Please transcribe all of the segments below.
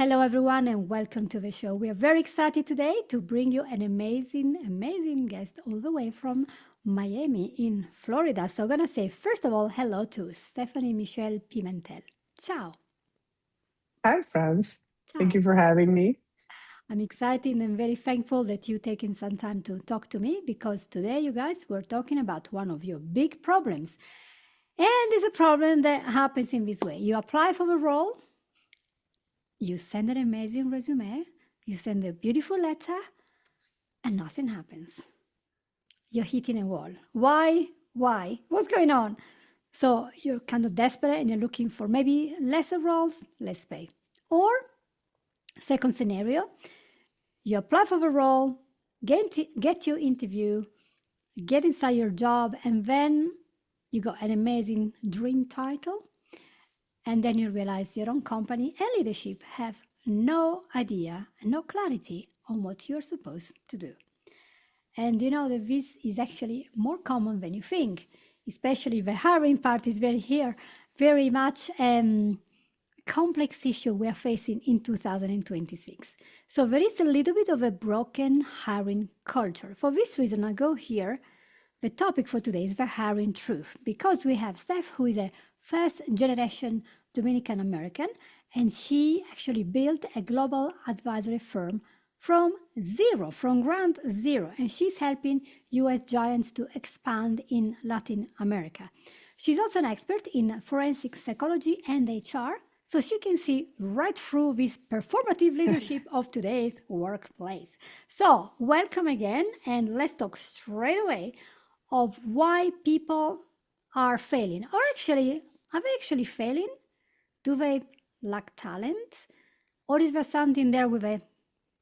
Hello, everyone, and welcome to the show. We are very excited today to bring you an amazing guest all the way from Miami in Florida. So, I'm going to say, first of all, hello to Stephanie Michelle Pimentel. Ciao. Hi, Franz. Thank Ciao. you for having me. I'm excited and very thankful that you've taken some time to talk to me because today, you guys, we're talking about one of your big problems. And it's a problem that happens in this way you apply for the role, you send an amazing resume, you send a beautiful letter, and nothing happens. You're hitting a wall. Why? Why? What's going on? So you're kind of desperate and you're looking for maybe lesser roles, less pay. Or, second scenario, you apply for the role, get your interview, get inside your job, and then you got an amazing dream title. And then you realize your own company and leadership have no idea, no clarity on what you're supposed to do. And you know that this is actually more common than you think, especially the hiring part is very much complex issue we are facing in 2026. So there is a little bit of a broken hiring culture. For this reason, I go here. The topic for today is the hiring truth because we have Steph, who is a first generation Dominican American, and she actually built a global advisory firm from zero, from ground zero, and she's helping US giants to expand in Latin America. She's also an expert in forensic psychology and HR, so she can see right through this performative leadership of today's workplace. So, welcome again, and let's talk straight away of why people are failing. Or actually, are they actually failing? Do they lack talent? Or is there something there with the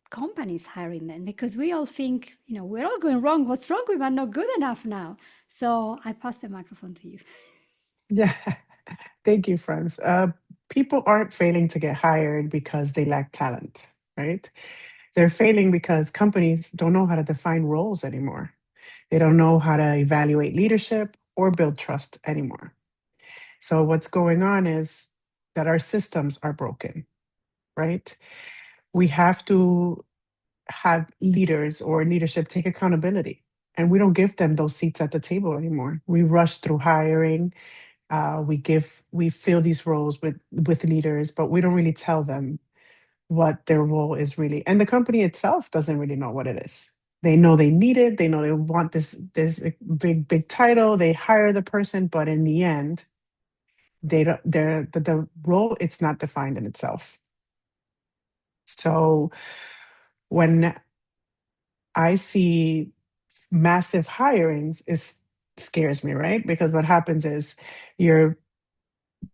companies hiring them? Because we all think, we're all going wrong. What's wrong? We are not good enough now. So I pass the microphone to you. Yeah, thank you, Franz. People aren't failing to get hired because they lack talent, right? They're failing because companies don't know how to define roles anymore. They don't know how to evaluate leadership or build trust anymore. So, what's going on is that our systems are broken, right? We have to have leaders or leadership take accountability. And we don't give them those seats at the table anymore. We rush through hiring. We fill these roles with leaders, but we don't really tell them what their role is really. And the company itself doesn't really know what it is. They know they need it. They know they want this big title. They hire the person, but in the end, they don't. The role it's not defined in itself. So when I see massive hirings, it scares me, right? Because what happens is you're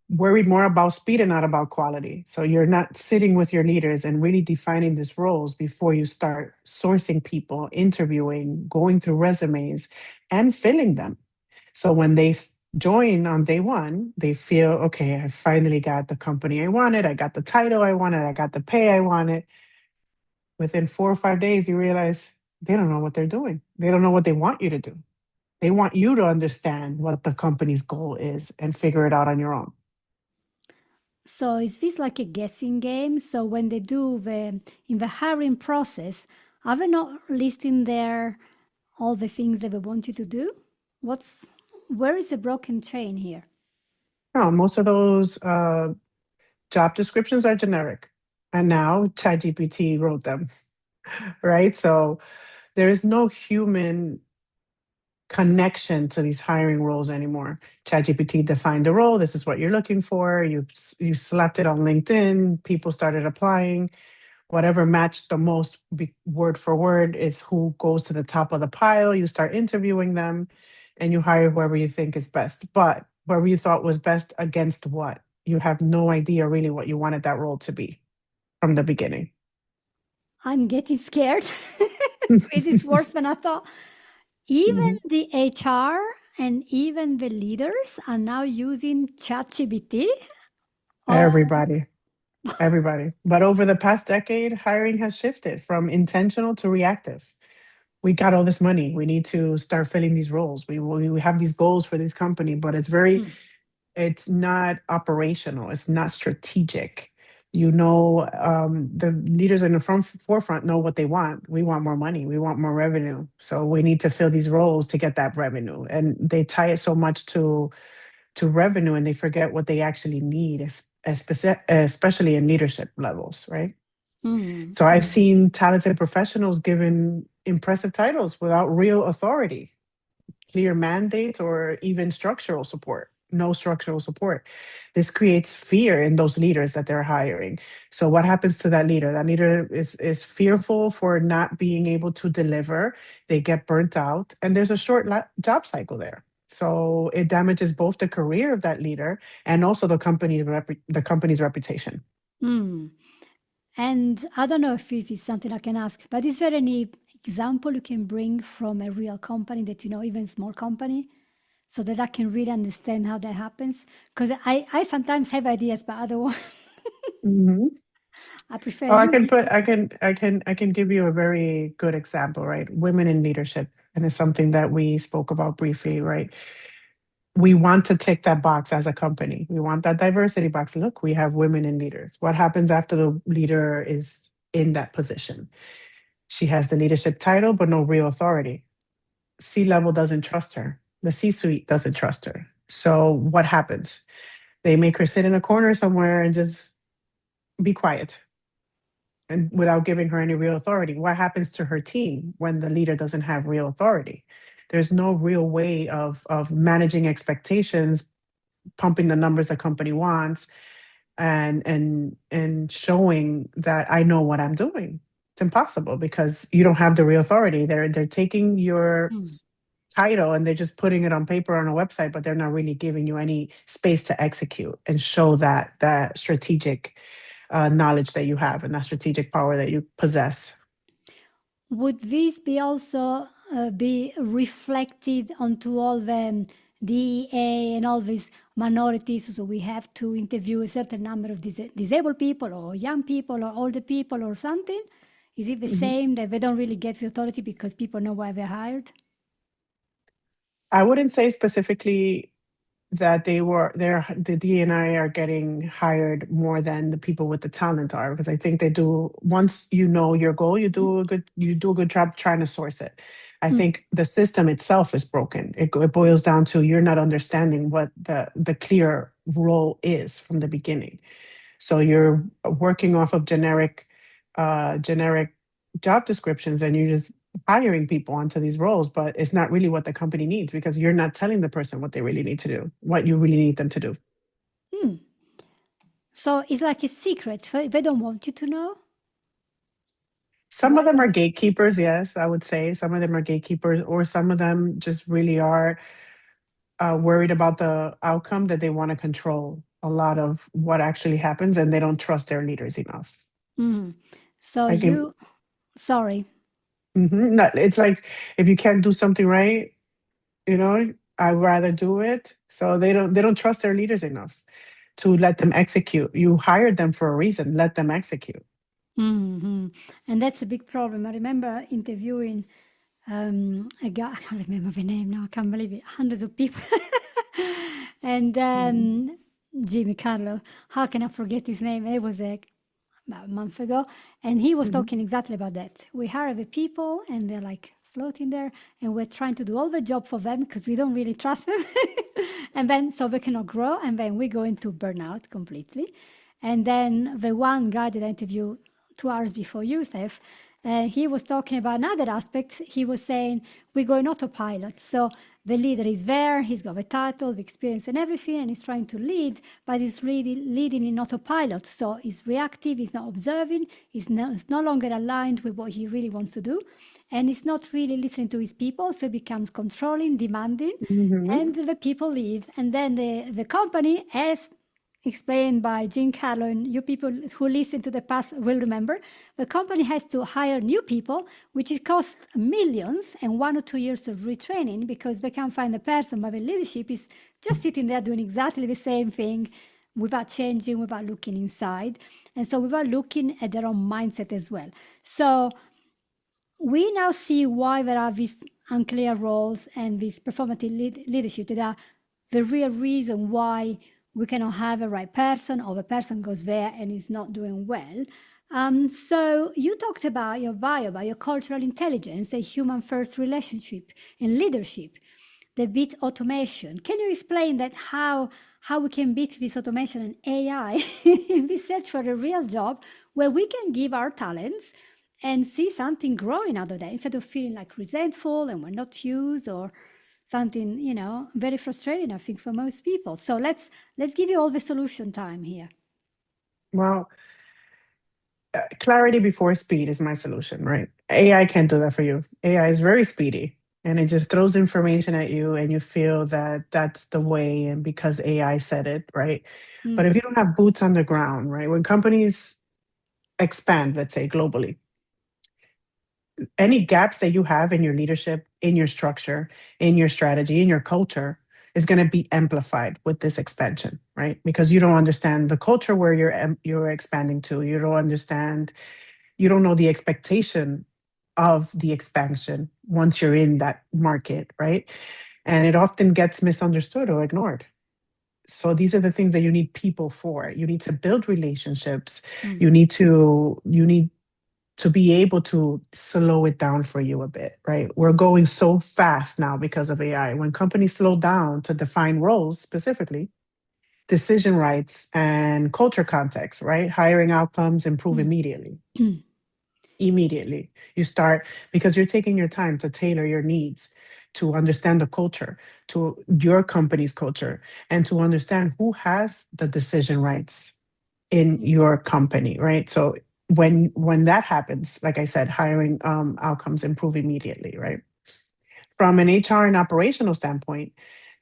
worried more about speed and not about quality. So you're not sitting with your leaders and really defining these roles before you start sourcing people, interviewing, going through resumes, and filling them. So when they join on day one, they feel, okay, I finally got the company I wanted, I got the title I wanted, I got the pay I wanted. Within 4 or 5 days, you realize they don't know what they're doing. They don't know what they want you to do. They want you to understand what the company's goal is and figure it out on your own. So is this like a guessing game? So when they do in the hiring process, are they not listing there all the things that they want you to do? Where is the broken chain here? No, most of those job descriptions are generic. And now ChatGPT wrote them, right? So there is no human connection to these hiring roles anymore. ChatGPT defined the role. This is what you're looking for. You slapped it on LinkedIn. People started applying. Whatever matched the most word for word is who goes to the top of the pile. You start interviewing them, and you hire whoever you think is best. But whoever you thought was best against what? You have no idea really what you wanted that role to be from the beginning. I'm getting scared. This is worse than I thought. Even Mhm. the HR and even the leaders are now using ChatGPT. Oh, Everybody. Everybody. But over the past decade, hiring has shifted from intentional to reactive. We got all this money. We need to start filling these roles. We have these goals for this company, but hmm. it's not operational. It's not strategic. You know, the leaders in the forefront know what they want. We want more money. We want more revenue. So we need to fill these roles to get that revenue. And they tie it so much to revenue, and they forget what they actually need, especially in leadership levels, right? Mm, So I've mm, seen talented professionals given impressive titles without real authority, clear mandates, or even structural support. No structural support. This creates fear in those leaders that they're hiring. So what happens to that leader? That leader is fearful for not being able to deliver. They get burnt out, and there's a short job cycle there. So it damages both the career of that leader and also the company's reputation. mm. And I don't know if this is something I can ask, but is there any example you can bring from a real company that you know, even small company, so that I can really understand how that happens? Because I sometimes have ideas, but I don't want. Mhm. I prefer Oh, you give. I can give you a very good example, right? Women in leadership, and it's something that we spoke about briefly, right? We want to tick that box as a company. We want that diversity box. Look, we have women in leaders. What happens after the leader is in that position? She has the leadership title, but no real authority. C level doesn't trust her. The C suite doesn't trust her. So what happens? They make her sit in a corner somewhere and just be quiet and without giving her any real authority. What happens to her team when the leader doesn't have real authority? There's no real way of managing expectations, pumping the numbers the company wants, and showing that I know what I'm doing. It's impossible because you don't have the real authority. They're taking your Mm. title and they're just putting it on paper on a website, but they're not really giving you any space to execute and show that strategic knowledge that you have and that strategic power that you possess. Would this be also be reflected onto all the DEA and all these minorities? So we have to interview a certain number of disabled people or young people or older people or something. Is it the Mhm. same that they don't really get the authority because people know why they're hired? I wouldn't say specifically that the D&I are getting hired more than the people with the talent are, because I think they do. Once you know your goal, you do a good job trying to source it. I Mm, think the system itself is broken. It boils down to you're not understanding what the clear role is from the beginning. So you're working off of generic job descriptions, and you're just hiring people onto these roles, but it's not really what the company needs because you're not telling the person what they really need to do, what you really need them to do. mm. So it's like a secret. So they don't want you to know. Some Why of them are not? gatekeepers, yes, I would say. Some of them are gatekeepers, or some of them just really are worried about the outcome, that they want to control a lot of what actually happens, and they don't trust their leaders enough. Mm. So I can, you, sorry. no, it's like if you can't do something right, you know, I'd rather do it. So they don't trust their leaders enough to let them execute. You hired them for a reason. Let them execute. Hmm. And that's a big problem. I remember interviewing a guy, I can't remember the name now, I can't believe it, hundreds of people. And Mhm, Jimmy Carlo, how can I forget his name? It was about a month ago. And he was mhm, talking exactly about that. We hire the people and they're like floating there and we're trying to do all the job for them because we don't really trust them. And then so they cannot grow. And then we go into burnout completely. And then the one guy that I interviewed 2 hours before you, Steph, he was talking about another aspect. He was saying we go in autopilot. So the leader is there, he's got the title, the experience, and everything, and he's trying to lead, but he's really leading in autopilot. So he's reactive, he's not observing, he's no longer aligned with what he really wants to do, and he's not really listening to his people. So he becomes controlling, demanding, mhm, and the people leave. And then the company, as explained by Jean Carlo, and you people who listen to the past will remember, the company has to hire new people, which it costs millions and 1 or 2 years of retraining because they can't find a person, but the leadership is just sitting there doing exactly the same thing without changing, without looking inside, and so without looking at their own mindset as well. So we now see why there are these unclear roles and this performative leadership that are the real reason why we cannot have a right person, or the person goes there and is not doing well. So you talked about your bio, about your cultural intelligence, the human first relationship in leadership, the beat automation. Can you explain that how we can beat this automation and AI in this search for a real job where we can give our talents and see something growing out of that instead of feeling like resentful and we're not used or something, very frustrating, I think, for most people. So let's give you all the solution time here. Well, clarity before speed is my solution, right? AI can't do that for you. AI is very speedy and it just throws information at you and you feel that that's the way and because AI said it, right? But if Mm, you don't have boots on the ground, right? When companies expand, let's say globally, any gaps that you have in your leadership, in your structure, in your strategy, in your culture is going to be amplified with this expansion, right? Because you don't understand the culture where you're expanding to. You don't understand, you don't know the expectation of the expansion once you're in that market, right? And it often gets misunderstood or ignored. So these are the things that you need people for. You need to build relationships. mm, You need to be able to slow it down for you a bit, right? We're going so fast now because of AI. When companies slow down to define roles specifically, decision rights and culture context, right? Hiring outcomes improve mm, immediately. mm, Immediately. You start because you're taking your time to tailor your needs, to understand the culture, to your company's culture, and to understand who has the decision rights in mm, your company, right? So when that happens, like I said, hiring outcomes improve immediately, right? From an HR and operational standpoint,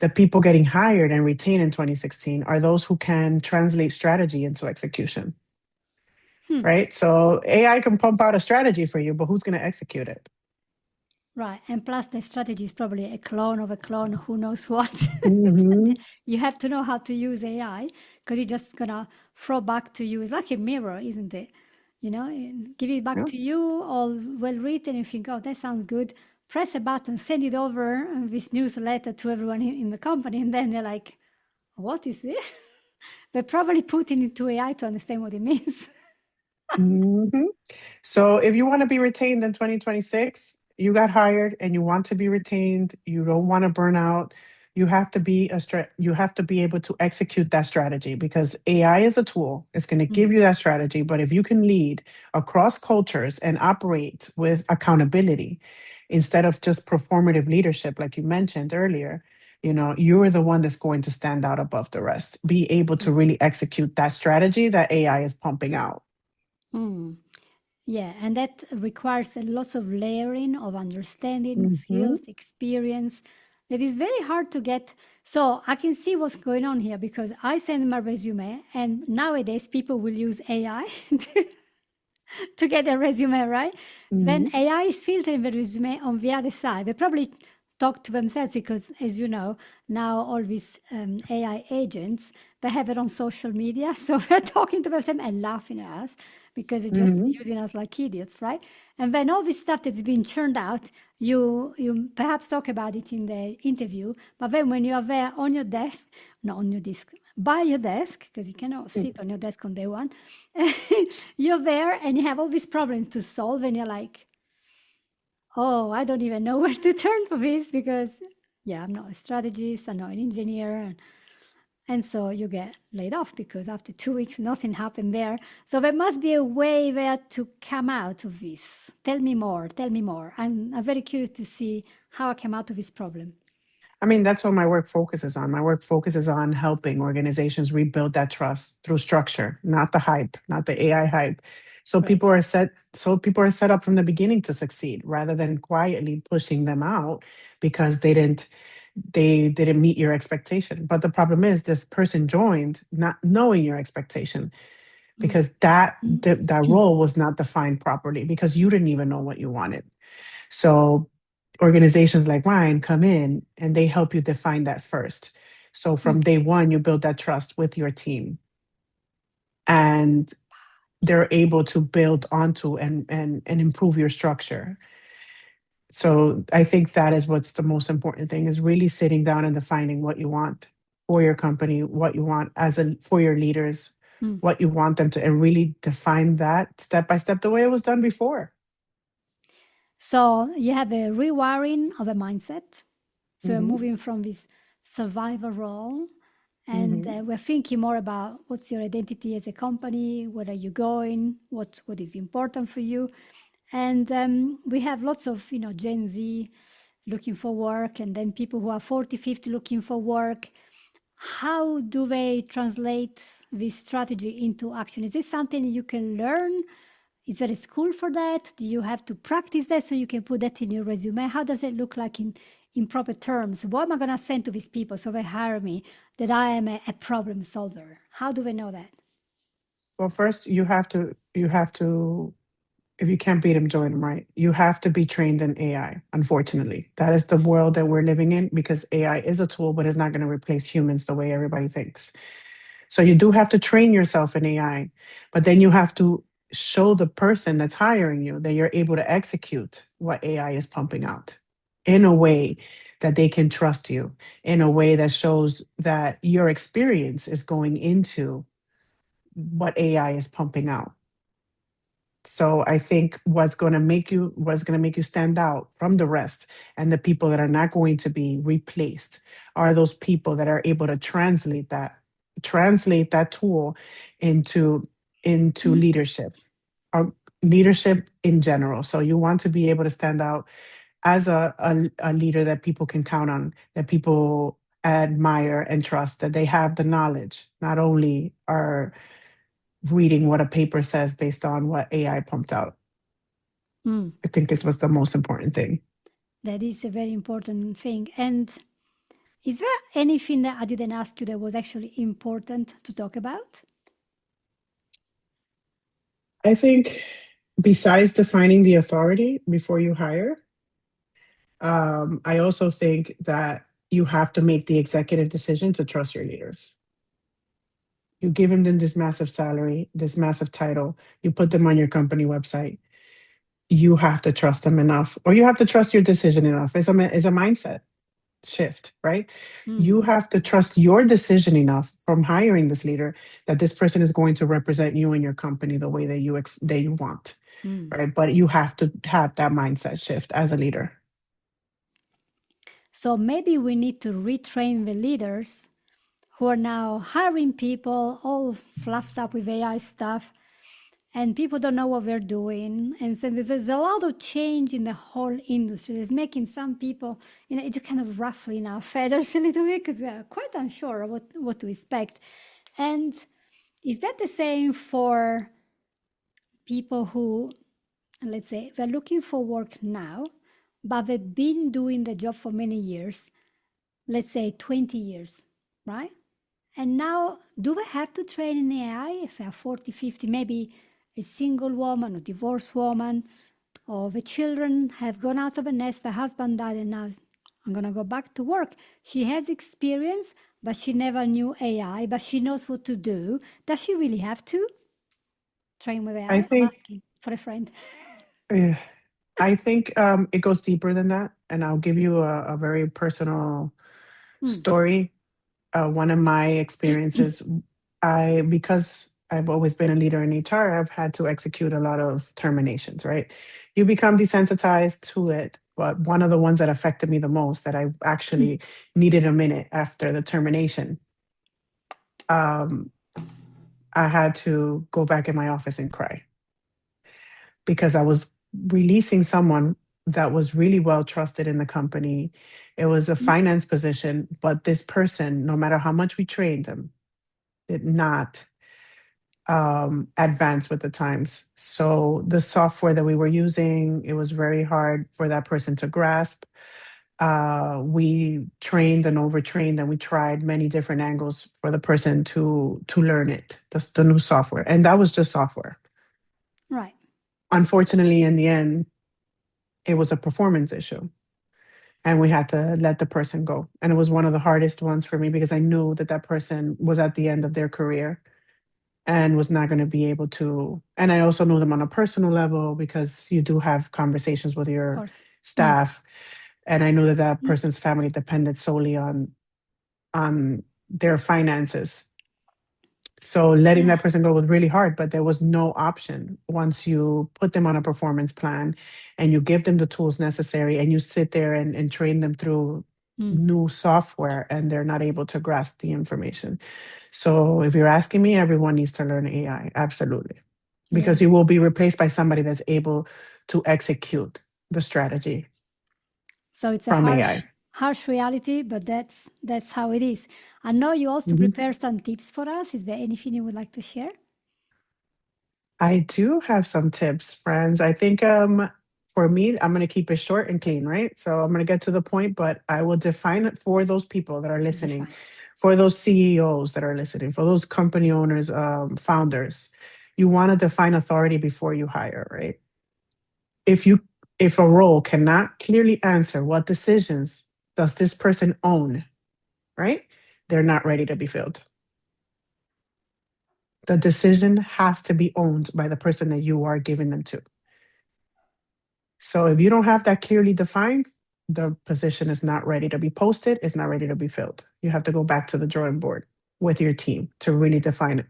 the people getting hired and retained in 2016 are those who can translate strategy into execution, hmm. right? So AI can pump out a strategy for you, but who's going to execute it? Right. And plus, the strategy is probably a clone of a clone, who knows what. Hmm. You have to know how to use AI because it's just going to throw back to you. It's like a mirror, isn't it? And give it back Yeah. to you, all well written. You think, oh, that sounds good. Press a button, send it over, this newsletter to everyone in the company. And then they're like, what is this? They're probably putting it to AI to understand what it means. Hmm. So if you want to be retained in 2026, you got hired and you want to be retained, you don't want to burn out, you have to be able to execute that strategy because AI is a tool. It's going to Mm, give you that strategy, but if you can lead across cultures and operate with accountability instead of just performative leadership like you mentioned earlier, you're the one that's going to stand out above the rest. Be able to mm, really execute that strategy that AI is pumping out. mm. Yeah, and that requires a lot of layering of understanding, Mhm. skills, experience. It is very hard to get. So I can see what's going on here because I send my resume, and nowadays people will use AI to get a resume, right? Then Mhm. AI is filtering the resume on the other side. They probably talk to themselves because, as you know, now all these AI agents, they have it on social media. So they're talking to themselves and laughing at us because they're just Mhm. using us like idiots, right? And then all this stuff that's been churned out, you perhaps talk about it in the interview, but then when you are there on your desk, not on your desk, by your desk, because you cannot Mm. sit on your desk on day one, you're there and you have all these problems to solve, and you're like, oh, I don't even know where to turn for this because, yeah, I'm not a strategist, I'm not an engineer. And so you get laid off because after 2 weeks, nothing happened there. So there must be a way there to come out of this. Tell me more. Tell me more. I'm very curious to see how I come out of this problem. I mean, that's what my work focuses on. My work focuses on helping organizations rebuild that trust through structure, not the hype, not the AI hype. Right. So people are set up from the beginning to succeed rather than quietly pushing them out because they didn't meet your expectation. But the problem is this person joined not knowing your expectation Mm. because that role was not defined properly because you didn't even know what you wanted. So organizations like mine come in and they help you define that first. So from Mm. day one, you build that trust with your team and they're able to build onto and improve your structure. So I think that is what's the most important thing is really sitting down and defining what you want. for your company, what you want as a for your leaders, Mm. what you want them to, and really define that step by step the way it was done before. So you have a rewiring of a mindset. So we're Hmm. moving from this survivor role, and Hmm. we're thinking more about what's your identity as a company, where are you going, what is important for you, and we have lots of Gen Z looking for work, and then people who are 40, 50 looking for work. How do they translate this strategy into action? Is this something you can learn? Is there a school for that? Do you have to practice that so you can put that in your resume? How does it look like in proper terms? What am I going to send to these people so they hire me that I am a problem solver? How do they know that? Well, first you have to if you can't beat them, join them, right? You have to be trained in AI. Unfortunately, that is the world that we're living in because AI is a tool, but it's not going to replace humans the way everybody thinks. So you do have to train yourself in AI, but then you have to show the person that's hiring you that you're able to execute what AI is pumping out in a way that they can trust you, in a way that shows that your experience is going into what AI is pumping out. So I think what's going to make you stand out from the rest and the people that are not going to be replaced are those people that are able to translate that tool into leadership or leadership in general. So you want to be able to stand out as a leader that people can count on, that people admire and trust, that they have the knowledge, not only are reading what a paper says based on what AI pumped out. Mm, I think this was the most important thing. that is a very important thing. And is there anything that I didn't ask you that was actually important to talk about? I think besides defining the authority before you hire, I also think that you have to make the executive decision to trust your leaders. You give them this massive salary, this massive title, you put them on your company website. You have to trust them enough, or you have to trust your decision enough. It's a mindset shift, right? Mm, You have to trust your decision enough from hiring this leader that this person is going to represent you and your company the way that you want, mm. right? But you have to have that mindset shift as a leader. So maybe we need to retrain the leaders who are now hiring people all fluffed up with AI stuff, and people don't know what they're doing. And so there's a lot of change in the whole industry. It's making some people, it's kind of ruffling our feathers a little bit because we are quite unsure of what to expect. And is that the same for people who, let's say, they're looking for work now, but they've been doing the job for many years, let's say 20 years, right? And now, do they have to train in AI if they're 40, 50, maybe a single woman or divorced woman, or the children have gone out of the nest, the husband died, and now I'm going to go back to work. She has experience, but she never knew AI, but she knows what to do. Does she really have to train with I AI? I'm think, asking for a friend. eh, it goes deeper than that, and I'll give you a very personal Hmm. story. One of my experiences, because I've always been a leader in HR, I've had to execute a lot of terminations, right? You become desensitized to it. But one of the ones that affected me the most, that I actually needed a minute after the termination, um, I had to go back in my office and cry because I was releasing someone that was really well trusted in the company. It was a finance position, but this person, no matter how much we trained them, did not advance with the times. So the software that we were using, it was very hard for that person to grasp. We trained and overtrained, and we tried many different angles for the person to learn it, the new software, and that was just software. Right. Unfortunately, in the end, it was a performance issue, and we had to let the person go. And it was one of the hardest ones for me because I knew that that person was at the end of their career and was not going to be able to. And I also knew them on a personal level because you do have conversations with Of your course. staff, and I knew that that person's family depended solely on their finances. So letting Yeah. that person go was really hard, but there was no option. Once you put them on a performance plan and you give them the tools necessary and you sit there and train them through Mm. new software, and they're not able to grasp the information. So if you're asking me, everyone needs to learn AI. Absolutely. Yeah. Because you will be replaced by somebody that's able to execute the strategy So it's a from harsh, AI. harsh reality, but that's how it is. I know you also Mhm. prepare some tips for us. Is there anything you would like to share? I do have some tips, friends. I think for me, I'm gonna keep it short and clean, right? So I'm gonna get to the point, but I will define it for those people that are listening, Define. for those CEOs that are listening, for those company owners, founders. You want to define authority before you hire, right? If you if a role cannot clearly answer what decisions does this person own, right? They're not ready to be filled. The decision has to be owned by the person that you are giving them to. So if you don't have that clearly defined, the position is not ready to be posted, it's not ready to be filled. You have to go back to the drawing board with your team to really define it.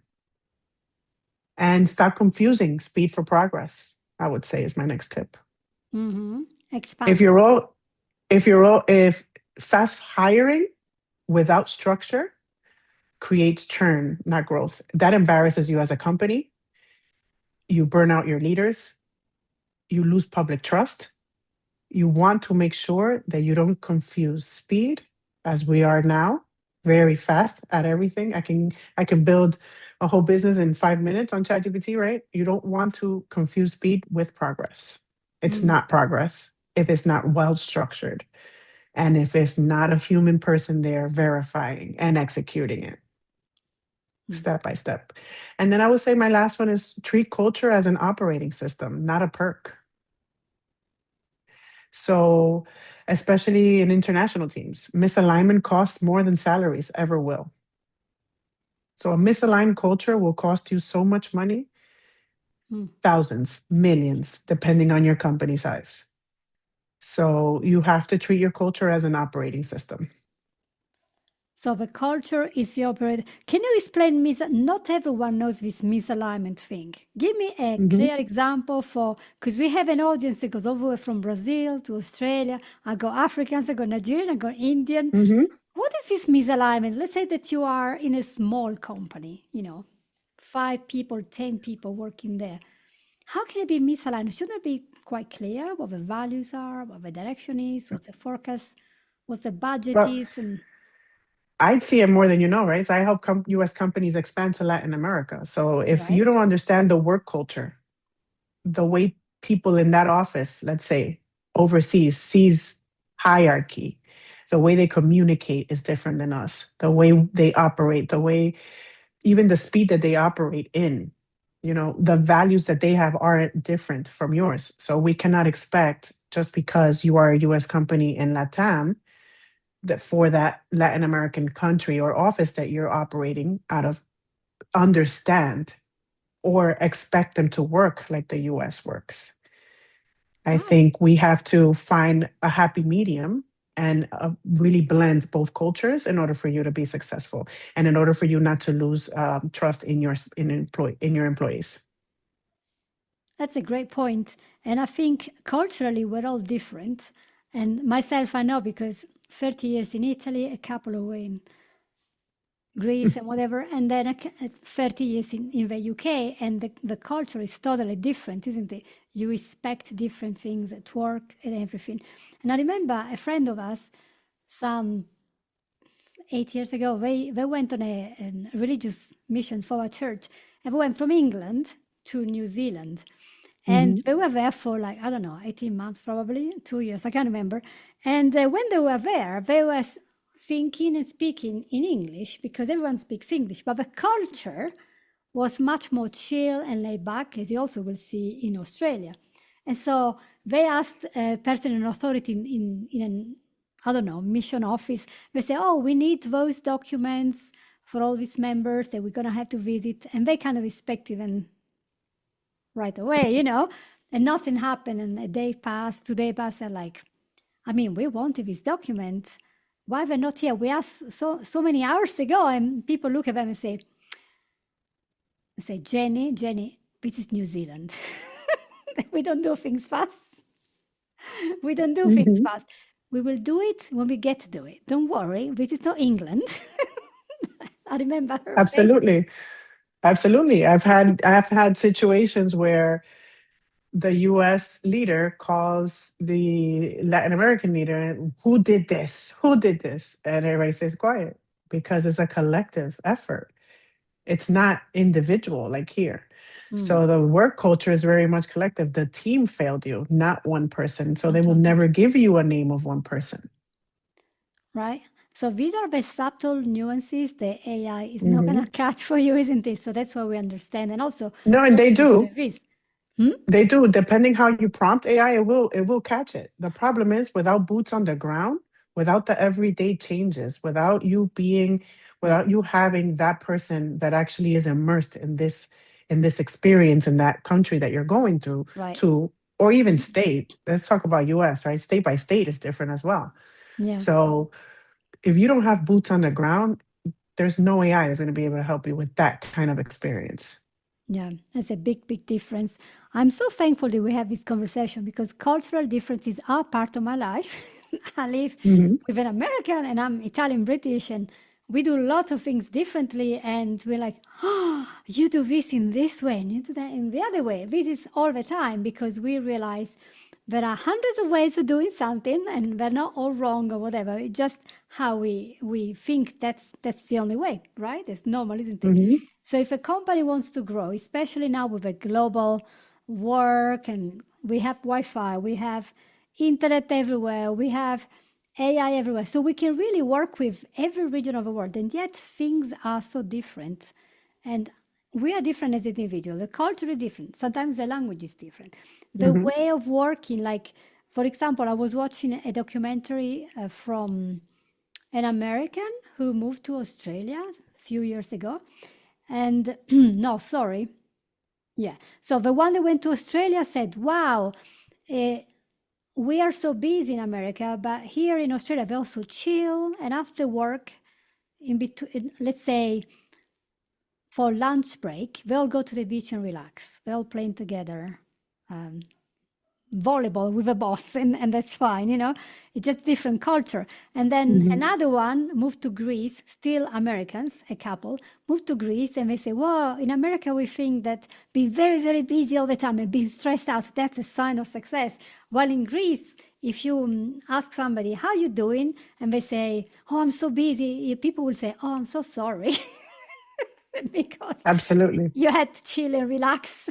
And stop confusing speed for progress, I would say is my next tip. Mm-hmm. If Expand. you're all if fast hiring without structure creates churn, not growth. That embarrasses you as a company. You burn out your leaders, you lose public trust. You want to make sure that you don't confuse speed, as we are now, very fast at everything. I can build a whole business in 5 minutes on ChatGPT, right? You don't want to confuse speed with progress. It's Mm. not progress if it's not well structured and if it's not a human person there verifying and executing it Mm. step by step. And then I would say my last one is treat culture as an operating system, not a perk. So, especially in international teams, misalignment costs more than salaries ever will. So, a misaligned culture will cost you so much money, Mm. thousands, millions, depending on your company size. So, you have to treat your culture as an operating system. So the culture is the operator. Can you explain not everyone knows this misalignment thing. Give me a Mhm, clear example for, because we have an audience that goes all the way from Brazil to Australia. I go Africans, I go Nigerian, I go Indian. mhm. What is this misalignment? Let's say that you are in a small company, 5 people, 10 people working there. How can it be misaligned? Shouldn't it be quite clear what the values are, what the direction is, what's the forecast, what the budget Well, is, and I'd see it more than you know, right? So I help US companies expand to Latin America. So if right? you don't understand the work culture, the way people in that office, let's say overseas, sees hierarchy, the way they communicate is different than us. The way they operate, the way even the speed that they operate in, the values that they have aren't different from yours. So we cannot expect just because you are a US company in LATAM that for that Latin American country or office that you're operating out of understand or expect them to work like the US works. I Wow. think we have to find a happy medium and really blend both cultures in order for you to be successful and in order for you not to lose trust in your employees. That's a great point. And I think culturally we're all different. And myself, I know because 30 years in Italy, a couple away in Greece and whatever, and then 30 years in the UK, and the culture is totally different, isn't it? You expect different things at work and everything. And I remember a friend of us, some 8 years ago, they went on a religious mission for a church, and they went from England to New Zealand. And Mhm. they were there for like, I don't know, 18 months, probably 2 years, I can't remember. And when they were there, they were thinking and speaking in English because everyone speaks English, but the culture was much more chill and laid back, as you also will see in Australia. And so they asked a person in authority in an, I don't know, mission office. They say, oh, we need those documents for all these members that we're going to have to visit. And they kind of expected and right away, and nothing happened. And a day passed, 2 days passed. They're like, I mean, we wanted these documents. why they're not here? We asked so many hours ago, and people look at them and say, Jenny, this is New Zealand. We don't do things fast. We don't do things Mhm. fast. We will do it when we get to do it. Don't worry, this is not England. I remember her saying, Absolutely. Absolutely. I've had situations where the US leader calls the Latin American leader, and who did this? Who did this? And everybody stays quiet because it's a collective effort. It's not individual like here. hmm, So the work culture is very much collective. The team failed you, not one person. So they not will one never person, give you a name of one person. right? So these are the subtle nuances the AI is not going Hmm. to catch for you, isn't it? So that's why we understand. And also, No, and what they should do do. with this? Hmm? They do. Depending how you prompt AI, it will catch it. The problem is without boots on the ground, without the everyday changes, without you having that person that actually is immersed in this experience in that country that you're going through Right. to, or even state. Let's talk about US, right? State by state is different as well. Yeah. So if you don't have boots on the ground, there's no AI that's going to be able to help you with that kind of experience. Yeah, that's a big, big difference. I'm so thankful that we have this conversation because cultural differences are part of my life. I live Hmm. with an American and I'm Italian British, and we do lots of things differently. And we're like, oh, you do this in this way and you do that in the other way. This is all the time because we realize there are hundreds of ways of doing something and they're not all wrong or whatever. It's just how we think that's the only way, right? It's normal, isn't it? Hmm. So if a company wants to grow, especially now with a global work and we have Wi-Fi, we have internet everywhere, we have AI everywhere. So we can really work with every region of the world. And yet things are so different. And we are different as individuals. The culture is different. Sometimes the language is different. The Hmm. way of working, like, for example, I was watching a documentary from an American who moved to Australia a few years ago. And no, sorry. Yeah. So the one that went to Australia said, wow, uh, we are so busy in America, but here in Australia, we also chill. And after work, in between, let's say for lunch break, they'll go to the beach and relax. They'll play together. Um, volleyball with a boss, and that's fine, it's just different culture. And then Hmm. another one moved to Greece, still Americans, a couple moved to Greece, and they say, well, in America we think that being very, very busy all the time and being stressed out, that's a sign of success. While in Greece, if you ask somebody how you doing and they say, oh, I'm so busy, people will say, oh, I'm so sorry. Because Absolutely. you had to chill and relax.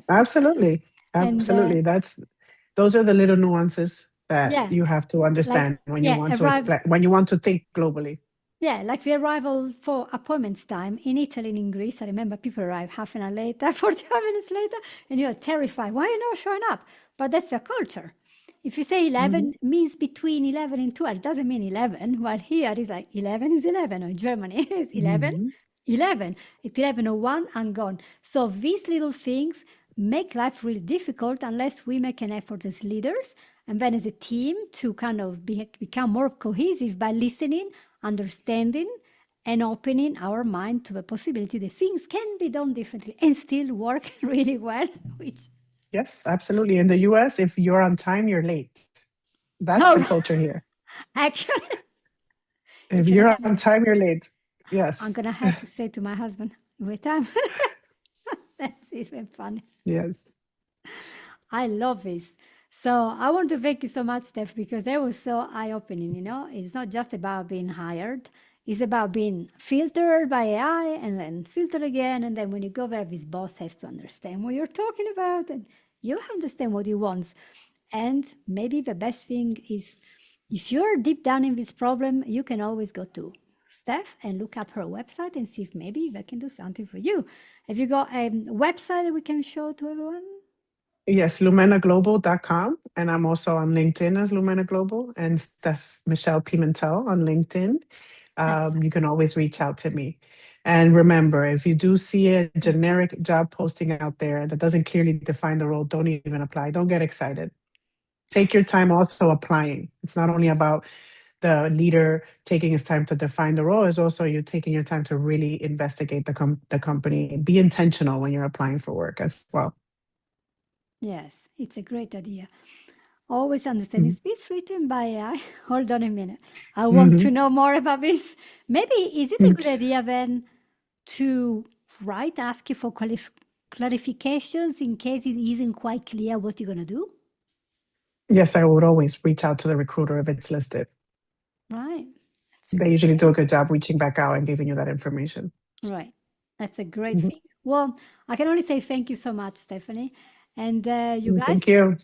Absolutely. And Absolutely. Those are the little nuances that yeah, you have to like, understand when you yeah, want to arrive. explain, when you want to think globally. Yeah, like the arrival for appointments time in Italy and in Greece. I remember people arrive half an hour later, 45 minutes later, and you're terrified. Why are you not showing up? But that's your culture. If you say Hmm. 11 means between 11 and 12, it doesn't mean 11. While here it's like 11 is 11, or in Germany it's 11, Hmm. 11. It's 11:01 and gone. So these little things make life really difficult unless we make an effort as leaders and then as a team to kind of become more cohesive by listening, understanding, and opening our mind to the possibility that things can be done differently and still work really well. Which, Yes, absolutely. In the US, if you're on time, you're late. That's the no, culture here. actually, If if you're not you're time, on time, you're late. I'm Yes. gonna have to say to my husband, every time. That's even funny. Yes. I love this. So I want to thank you so much, Steph, because that was so eye-opening. It's not just about being hired; it's about being filtered by AI and then filtered again. And then when you go there, this boss has to understand what you're talking about, and you understand what he wants. And maybe the best thing is, if you're deep down in this problem, you can always go to Steph and look up her website and see if maybe they can do something for you. Have you got a website that we can show to everyone? Yes, lumenaglobal.com. And I'm also on LinkedIn as Lumena Global and Steph Michelle Pimentel on LinkedIn. Excellent. You can always reach out to me. And remember, if you do see a generic job posting out there that doesn't clearly define the role, don't even apply. Don't get excited. Take your time also applying. It's not only about the leader taking his time to define the role is also you taking your time to really investigate the company. Be intentional when you're applying for work as well. Yes, it's a great idea. Always understand. Mhm. Is this written by AI? Hold on a minute. I want to Mhm. know more about this. Maybe is it a Mm. good idea then to write asking for clarifications in case it isn't quite clear what you're going to do? Yes, I would always reach out to the recruiter if it's listed. Right. That's a They good usually do thing. a good job reaching back out and giving you that information. Right. That's a great Mhm. thing. Well, I can only say thank you so much, Stephanie. And you guys, Thank you.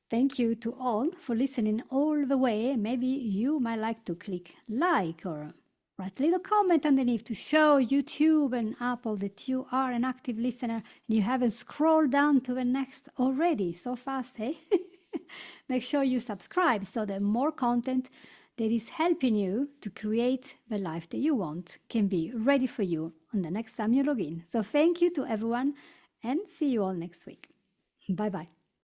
thank you to all for listening all the way. Maybe you might like to click like or write a little comment underneath to show YouTube and Apple that you are an active listener and you haven't scrolled down to the next already so fast, hey? Make sure you subscribe so that more content that is helping you to create the life that you want can be ready for you on the next time you log in. So thank you to everyone and see you all next week. Bye bye.